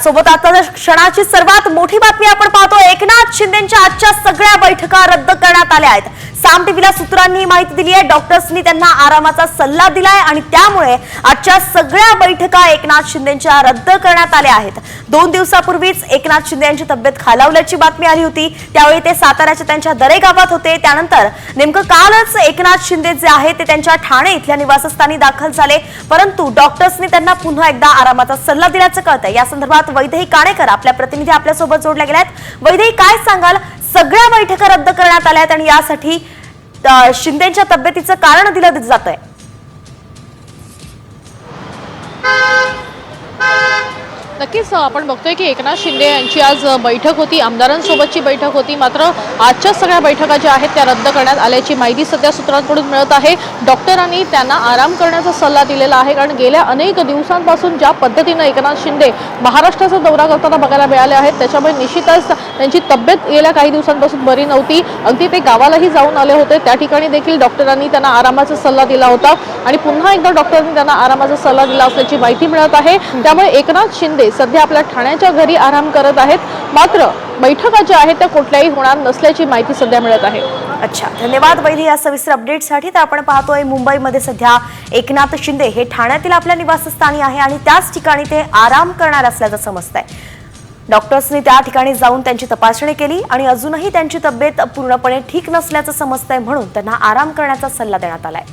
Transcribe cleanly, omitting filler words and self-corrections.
यासोबत आता क्षणाची सर्वात मोठी बातमी आपण पाहतो। एकनाथ शिंदेंच्या आजच्या सगळ्या बैठका रद्द करण्यात आल्या आहेत। साम टीव्हीला सूत्रांनी माहिती दिली आहे। डॉक्टर्सनी त्यांना आरामाचा सल्ला दिलाय आणि त्यामुळे आजच्या सगळ्या बैठका एकनाथ शिंदेंच्या रद्द करण्यात आल्या आहेत। 2 दिवसापूर्वीच एकनाथ शिंदे यांची तब्येत खालावल्याची बातमी आली होती। त्यावेळी ते साताऱ्याच्या त्यांच्या दरे गावात होते। त्यानंतर नेमकं कालच एकनाथ शिंदे जे आहेत ते त्यांच्या ठाणे इथल्या निवासस्थानी दाखल झाले, परंतु डॉक्टर्सनी त्यांना पुन्हा एकदा आरामाचा सल्ला दिल्याचं कळतंय। या संदर्भात वैदेही काणेकर आपल्या प्रतिनिधी आपल्या सोबत जोडले गेलेत। वैदेही, काय सांगाल? सगळ्या बैठका रद्द करण्यात आल्यात आणि यासाठी शिंदेंच्या तब्येतीचं कारण दिलं जातंय। नक्कीच आपण बघतोय की एकनाथ शिंदे यांची आज बैठक होती, आमदारांसोबतची बैठक होती। मात्र आजच्या सगळ्या बैठका ज्या आहेत त्या रद्द करण्यात आल्याची माहिती सध्या सूत्रांकडून मिळत आहे। डॉक्टरांनी त्यांना आराम करण्याचा सल्ला दिलेला आहे, कारण गेल्या अनेक दिवसांपासून ज्या पद्धतीनं एकनाथ शिंदे महाराष्ट्राचा दौरा करताना बघायला मिळाले आहेत, त्याच्यामुळे निश्चितच त्यांची तब्येत गेल्या काही दिवसांपासून बरी नव्हती। अगदी ते गावालाही जाऊन आले होते, त्या ठिकाणी देखील डॉक्टरांनी त्यांना आरामाचा सल्ला दिला होता आणि पुन्हा एकदा डॉक्टरांनी त्यांना आरामाचा सल्ला दिला असल्याची माहिती मिळत आहे। त्यामुळे एकनाथ शिंदे सध्या आपल्या ठाण्याच्या घरी आराम करत आहेत। मात्र बैठका ज्या आहेत त्या कुठल्याही होणार नसल्याची माहिती सध्या मिळत आहे। अच्छा, धन्यवाद वैदेही या सविस्तर अपडेटसाठी। तर आपण पाहतोय मुंबईमध्ये सध्या एकनाथ शिंदे हे ठाण्यातील आपल्या निवासस्थानी आहे आणि त्याच ठिकाणी ते आराम करणार असल्याचं समजतंय। डॉक्टर्सनी त्या ठिकाणी जाऊन त्यांची तपासणी केली आणि अजूनही त्यांची तब्येत पूर्णपणे ठीक नसल्याचं समजतंय, म्हणून त्यांना आराम करण्याचा सल्ला देण्यात आलाय।